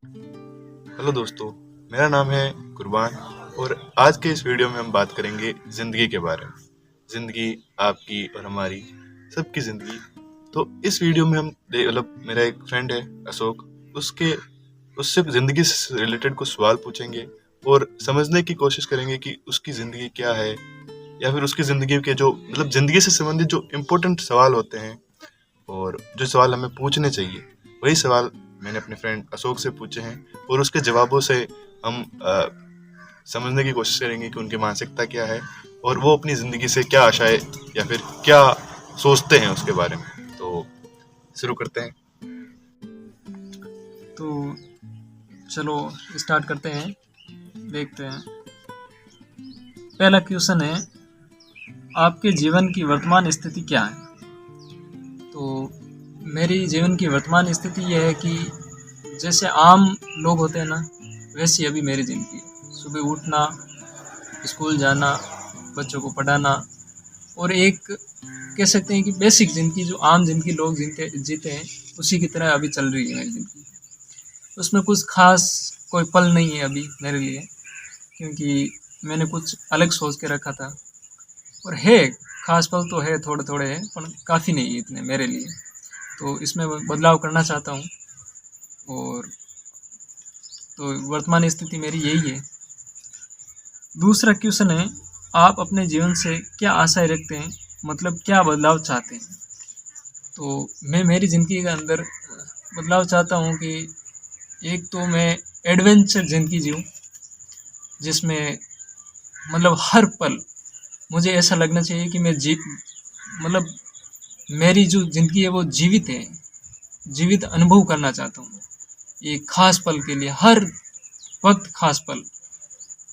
Hello दोस्तों, मेरा नाम है कुर्बान और आज के इस वीडियो में हम बात करेंगे ज़िंदगी के बारे में। ज़िंदगी आपकी और हमारी सबकी ज़िंदगी। तो इस वीडियो में हम मतलब मेरा एक फ्रेंड है अशोक, उसके उससे ज़िंदगी से रिलेटेड कुछ सवाल पूछेंगे और समझने की कोशिश करेंगे कि उसकी ज़िंदगी क्या है, या फिर उसकी ज़िंदगी के जो मतलब ज़िंदगी से संबंधित जो इम्पोर्टेंट सवाल होते हैं और जो सवाल हमें पूछने चाहिए, वही सवाल मैंने अपने फ्रेंड अशोक से पूछे हैं और उसके जवाबों से हम समझने की कोशिश करेंगे कि उनकी मानसिकता क्या है और वो अपनी ज़िंदगी से क्या आशाएं या फिर क्या सोचते हैं उसके बारे में। तो शुरू करते हैं। तो चलो स्टार्ट करते हैं, देखते हैं। पहला क्वेश्चन है, आपके जीवन की वर्तमान स्थिति क्या है? तो मेरी जीवन की वर्तमान स्थिति यह है कि जैसे आम लोग होते हैं ना, वैसी अभी मेरी ज़िंदगी है। सुबह उठना, स्कूल जाना, बच्चों को पढ़ाना और एक कह सकते हैं कि बेसिक ज़िंदगी जो आम ज़िंदगी लोग जीते हैं, उसी की तरह अभी चल रही है मेरी ज़िंदगी। उसमें कुछ खास कोई पल नहीं है अभी मेरे लिए, क्योंकि मैंने कुछ अलग सोच के रखा था। और है खास पल तो है, थोड़े थोड़े हैं, पर काफ़ी नहीं है इतने मेरे लिए। तो इसमें बदलाव करना चाहता हूँ। और तो वर्तमान स्थिति मेरी यही है। दूसरा क्वेश्चन है, आप अपने जीवन से क्या आशाएं रखते हैं, मतलब क्या बदलाव चाहते हैं? तो मैं मेरी ज़िंदगी के अंदर बदलाव चाहता हूँ कि एक तो मैं एडवेंचर ज़िंदगी जीऊँ, जिसमें मतलब हर पल मुझे ऐसा लगना चाहिए कि मैं मतलब मेरी जो ज़िंदगी है वो जीवित है, जीवित अनुभव करना चाहता हूँ। एक खास पल के लिए हर वक्त खास पल,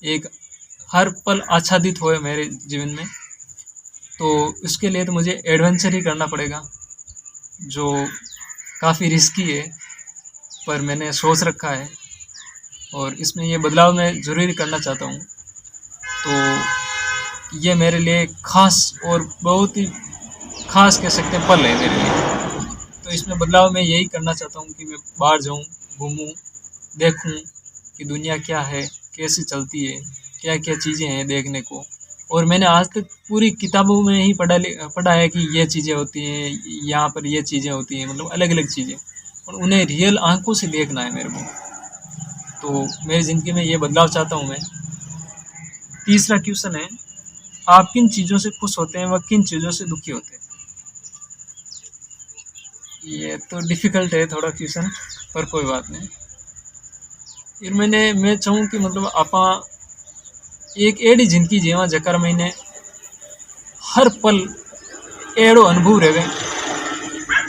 एक हर पल आच्छादित होए मेरे जीवन में। तो इसके लिए तो मुझे एडवेंचर ही करना पड़ेगा, जो काफ़ी रिस्की है, पर मैंने सोच रखा है और इसमें ये बदलाव मैं ज़रूर करना चाहता हूँ। तो ये मेरे लिए खास और बहुत ही खास कह सकते हैं पल है मेरे लिए। तो इसमें बदलाव मैं यही करना चाहता हूँ कि मैं बाहर जाऊँ, घूमूँ, देखूँ कि दुनिया क्या है, कैसे चलती है, क्या क्या चीज़ें हैं देखने को। और मैंने आज तक पूरी किताबों में ही पढ़ा है कि ये चीज़ें होती हैं, यहाँ पर ये चीज़ें होती हैं, मतलब अलग अलग चीज़ें, और उन्हें रियल आंखों से देखना है मेरे को। तो मेरी ज़िंदगी में ये बदलाव चाहता हूँ मैं। तीसरा क्वेश्चन है, आप किन चीज़ों से खुश होते हैं व किन चीज़ों से दुखी होते हैं? ये तो डिफ़िकल्ट है थोड़ा क्वेश्चन, पर कोई बात नहीं। फिर मैं चाहूँ कि मतलब आपा एक एड़ी ज़िंदगी जीवा जकर मैंने हर पल एड़ो अनुभव रहे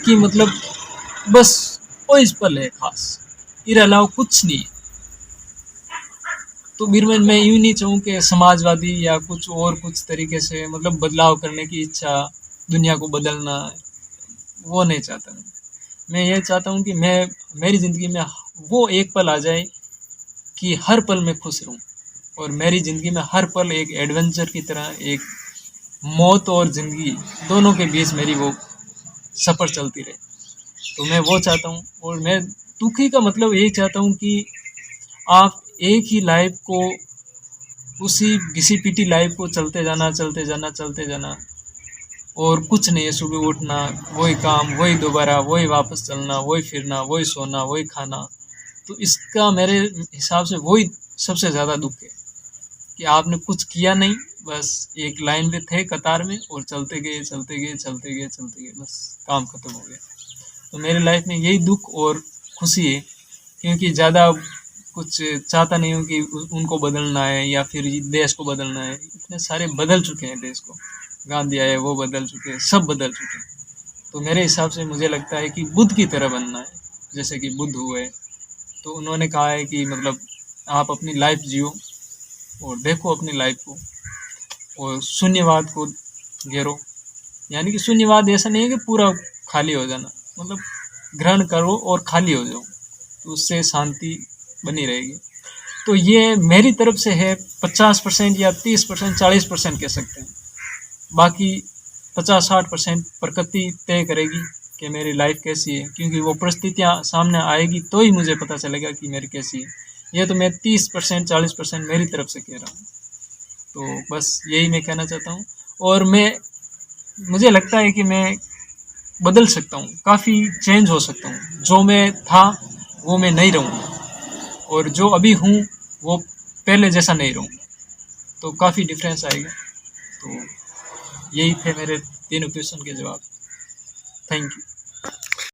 कि मतलब बस वही पल है खास, इसके अलावा कुछ नहीं है। तो फिर मैं यूँ नहीं चाहूँ कि समाजवादी या कुछ तरीके से मतलब बदलाव करने की इच्छा, दुनिया को बदलना, वो नहीं चाहता मैं ये चाहता हूँ कि मेरी ज़िंदगी में वो एक पल आ जाए कि हर पल मैं खुश रहूँ, और मेरी ज़िंदगी में हर पल एक एडवेंचर की तरह, एक मौत और ज़िंदगी दोनों के बीच मेरी वो सफ़र चलती रहे। तो मैं वो चाहता हूँ। और मैं दुखी का मतलब यही चाहता हूँ कि आप एक ही लाइफ को, उसी घिसी पिटी लाइफ को चलते जाना, और कुछ नहीं है। सुबह उठना, वही काम, वही दोबारा, वही वापस चलना, वही फिरना, वही सोना, वही खाना। तो इसका मेरे हिसाब से वही सबसे ज़्यादा दुख है कि आपने कुछ किया नहीं, बस एक लाइन पे थे कतार में और चलते गए, बस काम खत्म हो गया। तो मेरे लाइफ में यही दुख और खुशी है, क्योंकि ज़्यादा कुछ चाहता नहीं हूँ कि उनको बदलना है या फिर देश को बदलना है। इतने सारे बदल चुके हैं देश को, गांधी आए वो बदल चुके हैं, सब बदल चुके हैं। तो मेरे हिसाब से मुझे लगता है कि बुद्ध की तरह बनना है, जैसे कि बुद्ध हुए। तो उन्होंने कहा है कि मतलब आप अपनी लाइफ जियो और देखो अपनी लाइफ को, और शून्यवाद को घेरो। यानी कि शून्यवाद ऐसा नहीं है कि पूरा खाली हो जाना, मतलब ग्रहण करो और खाली हो जाओ, तो उससे शांति बनी रहेगी। तो ये मेरी तरफ से है 50% या 30%, 40% कह सकते हैं। बाकी 50-60% प्रकृति तय करेगी कि मेरी लाइफ कैसी है, क्योंकि वो परिस्थितियाँ सामने आएगी तो ही मुझे पता चलेगा कि मेरी कैसी है। ये तो मैं 30% 40% मेरी तरफ से कह रहा हूँ। तो बस यही मैं कहना चाहता हूँ। और मुझे लगता है कि मैं बदल सकता हूँ, काफ़ी चेंज हो सकता हूँ। जो मैं था वो मैं नहीं रहूँगा, और जो अभी हूँ वो पहले जैसा नहीं रहूँगा, तो काफ़ी डिफरेंस आएगा। तो यही थे मेरे तीनों क्वेश्चन के जवाब। Thank you.